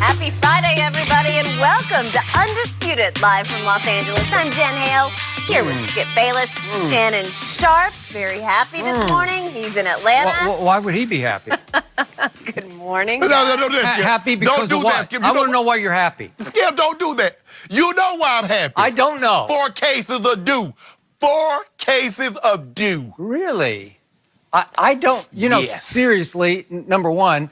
Happy Friday, everybody, and welcome to Undisputed, live from Los Angeles. I'm Jen Hale, here with Skip Bayless, Shannon Sharp. Very happy this morning. He's in Atlanta. Why would he be happy? Good morning. No, Happy because don't of do what? that, Skip. I want to know why you're happy. Skip, don't do that. You know why I'm happy. I don't know. 4 cases of dew. 4 cases of dew. Really? I don't, Yes. seriously, number one,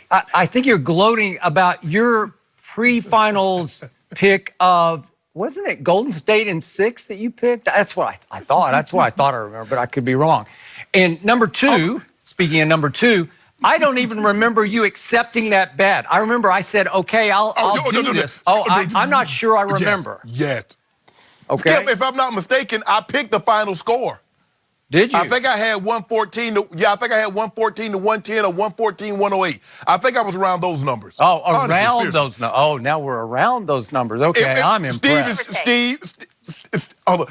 I think you're gloating about your pre-finals pick of, wasn't it Golden State in 6 that you picked? That's what I thought. That's what I thought I remember, but I could be wrong. And number two, speaking of number two, I don't even remember you accepting that bet. I remember I said, okay, I'll do this. I'm not sure I remember. Yes. Okay. Skip, if I'm not mistaken, I picked the final score. Did you? I think I had 114 to, I think I had 114 to 110 or 114, 108. I think I was around those numbers. Oh, Honestly, around seriously. those numbers. Oh, now we're around those numbers. Okay, I'm impressed.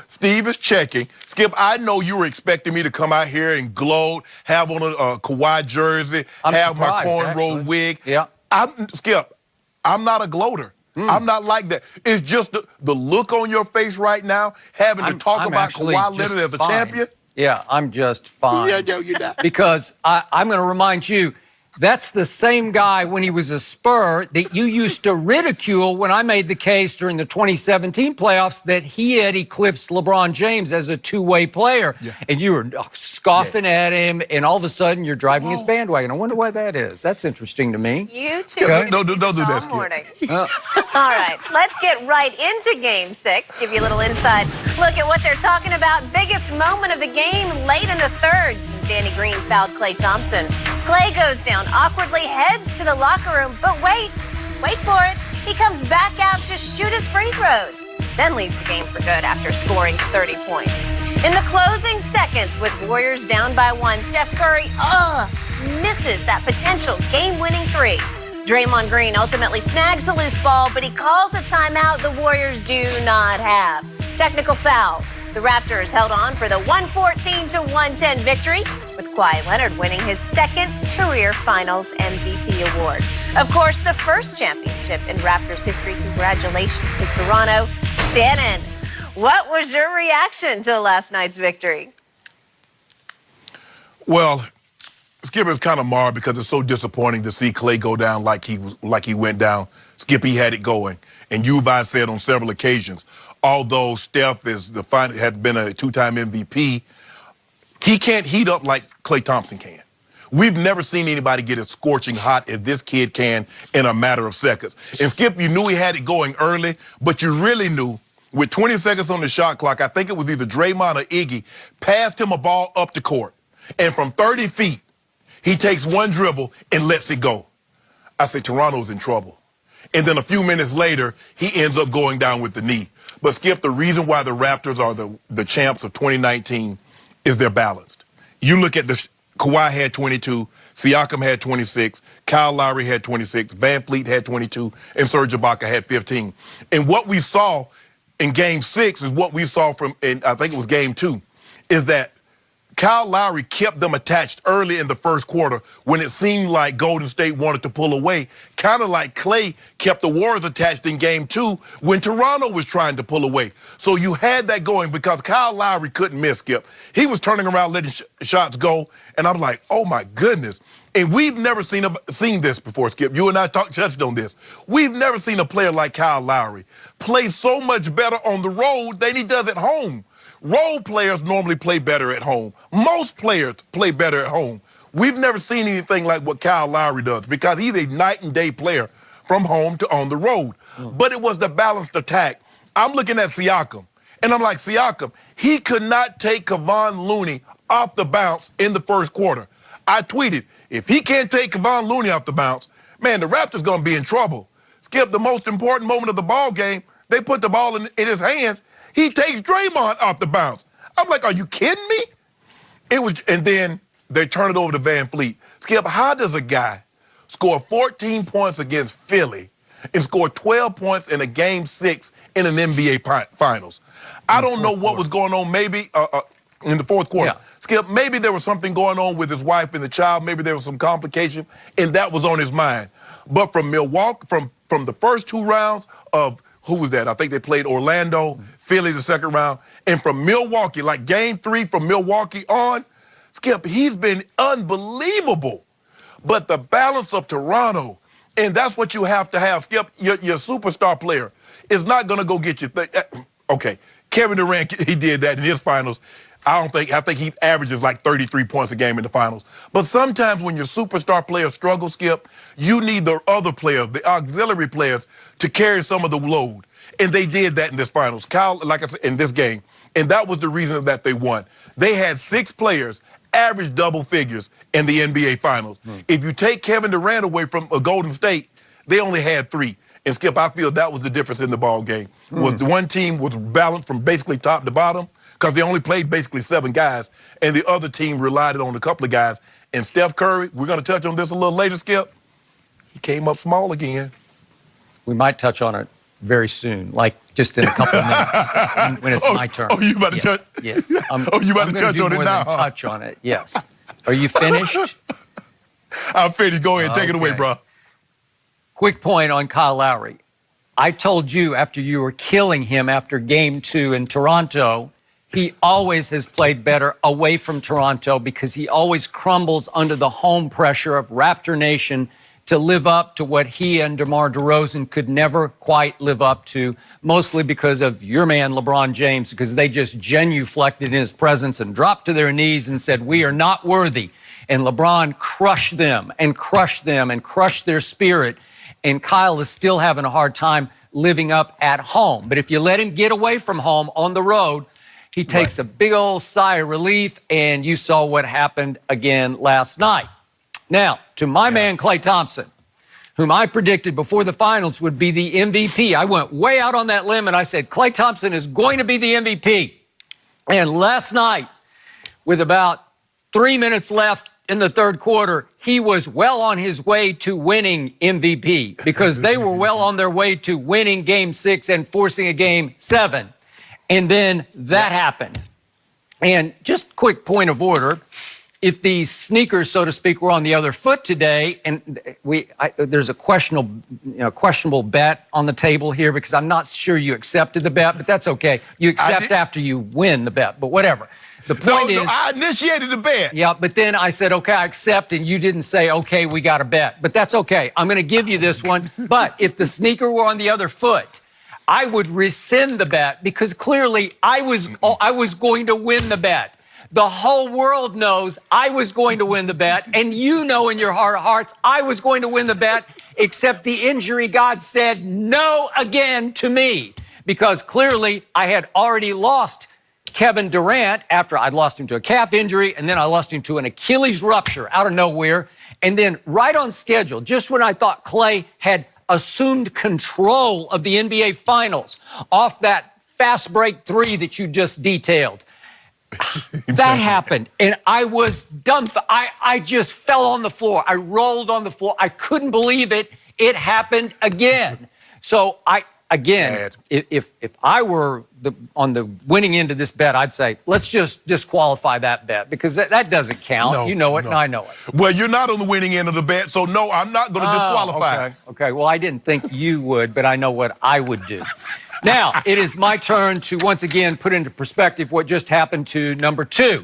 Steve is checking. Skip, I know you were expecting me to come out here and gloat, have on a Kawhi jersey, have my cornrow wig. Yeah. Skip, I'm not a gloater. I'm not like that. It's just the look on your face right now, having to talk about Kawhi Leonard as a champion. Yeah, I'm just fine. Yeah, no, you're not. Because I'm going to remind you, that's the same guy when he was a Spur that you used to ridicule when I made the case during the 2017 playoffs that he had eclipsed LeBron James as a two-way player. Yeah. And you were scoffing at him, and all of a sudden you're driving his bandwagon. I wonder why that is. That's interesting to me. You too. Okay. Don't do that, Skip. All right, let's get right into Game 6. Give you a little inside look at what they're talking about. Biggest moment of the game late in the third. Danny Green fouled Klay Thompson. Klay goes down awkwardly, heads to the locker room, but wait for it. He comes back out to shoot his free throws, then leaves the game for good after scoring 30 points. In the closing seconds, with Warriors down by 1, Steph Curry, misses that potential game-winning 3. Draymond Green ultimately snags the loose ball, but he calls a timeout the Warriors do not have. Technical foul. The Raptors held on for the 114-110 victory, with Kawhi Leonard winning his second career Finals MVP award. Of course, the first championship in Raptors history. Congratulations to Toronto. Shannon, what was your reaction to last night's victory? Well, Skip, is kind of marred because it's so disappointing to see Klay go down like he went down. Skip, he had it going, and I said on several occasions, although Steph had been a 2-time MVP, he can't heat up like Klay Thompson can. We've never seen anybody get as scorching hot as this kid can in a matter of seconds. And Skip, you knew he had it going early, but you really knew with 20 seconds on the shot clock, I think it was either Draymond or Iggy, passed him a ball up the court. And from 30 feet, he takes one dribble and lets it go. I say, Toronto's in trouble. And then a few minutes later, he ends up going down with the knee. But Skip, the reason why the Raptors are the champs of 2019 is they're balanced. You look at this, Kawhi had 22, Siakam had 26, Kyle Lowry had 26, Van Fleet had 22, and Serge Ibaka had 15. And what we saw in Game 6 is what we saw in I think it was Game 2, is that Kyle Lowry kept them attached early in the first quarter when it seemed like Golden State wanted to pull away, kind of like Klay kept the Warriors attached in Game 2 when Toronto was trying to pull away. So you had that going because Kyle Lowry couldn't miss, Skip. He was turning around, letting shots go, and I'm like, oh, my goodness. And we've never seen this before, Skip. You and I touched on this. We've never seen a player like Kyle Lowry play so much better on the road than he does at home. Role players normally play better at home. Most players play better at home. We've never seen anything like what Kyle Lowry does because he's a night and day player from home to on the road. But it was the balanced attack. I'm looking at Siakam, and I'm like, Siakam, he could not take Kevon Looney off the bounce in the first quarter. I tweeted, if he can't take Kevon Looney off the bounce, man, the Raptors going to be in trouble. Skip, the most important moment of the ball game, they put the ball in his hands. He takes Draymond off the bounce. I'm like, are you kidding me? And then they turn it over to Van Fleet. Skip, how does a guy score 14 points against Philly and score 12 points in a Game 6 in an NBA Finals? I don't know what was going on maybe in the fourth quarter. Yeah. Skip, maybe there was something going on with his wife and the child. Maybe there was some complication, and that was on his mind. But from Milwaukee, from the first 2 rounds of, who was that? I think they played Orlando, Philly the second round. And from Milwaukee, like game 3 from Milwaukee on, Skip, he's been unbelievable. But the balance of Toronto, and that's what you have to have, Skip, your superstar player is not going to go get you. Okay, Kevin Durant, he did that in his finals. I think he averages like 33 points a game in the finals. But sometimes when your superstar players struggle, Skip, you need the other players, the auxiliary players, to carry some of the load. And they did that in this finals. Kyle, like I said, in this game. And that was the reason that they won. They had 6 players average double figures in the NBA Finals. If you take Kevin Durant away from Golden State, they only had 3. And Skip, I feel that was the difference in the ball game. Was the one team was balanced from basically top to bottom because they only played basically 7 guys, and the other team relied on a couple of guys. And Steph Curry, we're going to touch on this a little later, Skip. He came up small again. We might touch on it very soon, like just in a couple of minutes when it's my turn. Oh, you about to touch? Yes. You about to touch on it now? Touch on it. Yes. Are you finished? I'm finished. Go ahead, take it away, bro. Quick point on Kyle Lowry. I told you after you were killing him after game 2 in Toronto, he always has played better away from Toronto because he always crumbles under the home pressure of Raptor Nation to live up to what he and DeMar DeRozan could never quite live up to, mostly because of your man, LeBron James, because they just genuflected in his presence and dropped to their knees and said, we are not worthy. And LeBron crushed them and crushed them and crushed their spirit. And Kyle is still having a hard time living up at home. But if you let him get away from home on the road, he takes a big old sigh of relief, and you saw what happened again last night. Now, to my man, Klay Thompson, whom I predicted before the finals would be the MVP. I went way out on that limb, and I said, Klay Thompson is going to be the MVP. And last night, with about 3 minutes left in the third quarter, he was well on his way to winning MVP because they were well on their way to winning Game 6 and forcing a Game 7. And then that happened. And just quick point of order, if the sneakers, so to speak, were on the other foot today, and there's a questionable bet on the table here because I'm not sure you accepted the bet, but that's okay. You accept after you win the bet, but whatever. The point is, I initiated the bet. Yeah, but then I said, okay, I accept, and you didn't say, okay, we got a bet. But that's okay. I'm going to give you this one. But if the sneaker were on the other foot, I would rescind the bet because clearly I was going to win the bet. The whole world knows I was going to win the bet, and you know in your heart of hearts I was going to win the bet, except the injury God said no again to me because clearly I had already lost Kevin Durant after I'd lost him to a calf injury, and then I lost him to an Achilles rupture out of nowhere. And then right on schedule, just when I thought Klay had assumed control of the NBA Finals off that fast break 3 that you just detailed, that happened, and I was dumbfounded. I just fell on the floor. I rolled on the floor. I couldn't believe it. It happened again. So if I were on the winning end of this bet, I'd say, let's just disqualify that bet because that doesn't count. No, you know it, and I know it. Well, you're not on the winning end of the bet, so no, I'm not going to disqualify. Okay. Well, I didn't think you would, but I know what I would do. Now, it is my turn to once again put into perspective what just happened to number 2.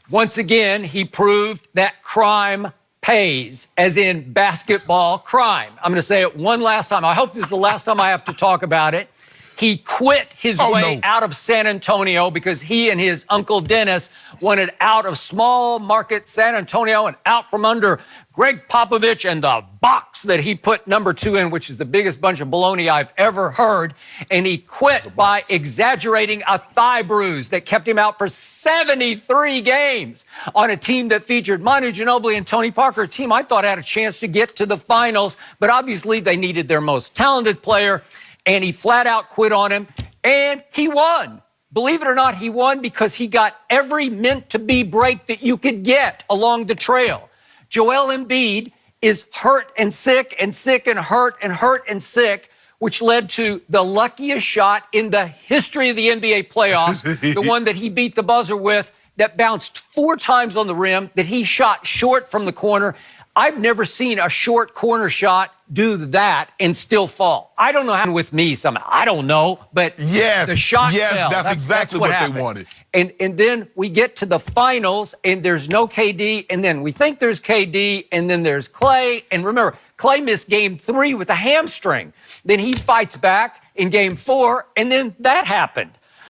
Once again, he proved that crime pays, as in basketball crime. I'm going to say it one last time. I hope this is the last time I have to talk about it. He quit his way out of San Antonio because he and his uncle Dennis wanted out of small market San Antonio and out from under Greg Popovich and the box that he put number 2 in, which is the biggest bunch of baloney I've ever heard. And he quit by exaggerating a thigh bruise that kept him out for 73 games on a team that featured Manu Ginobili and Tony Parker, a team I thought had a chance to get to the finals, but obviously they needed their most talented player. And he flat out quit on him, and he won. Believe it or not, he won because he got every meant-to-be break that you could get along the trail. Joel Embiid is hurt and sick and sick and hurt and sick, which led to the luckiest shot in the history of the NBA playoffs, the one that he beat the buzzer with that bounced 4 times on the rim, that he shot short from the corner. I've never seen a short corner shot do that and still fall. I don't know how with me somehow. I don't know, but yes, the shot fell. That's exactly what happened. they wanted. And then we get to the finals, and there's no KD, and then we think there's KD, and then there's Klay. And remember, Klay missed game 3 with a hamstring. Then he fights back in game 4, and then that happened.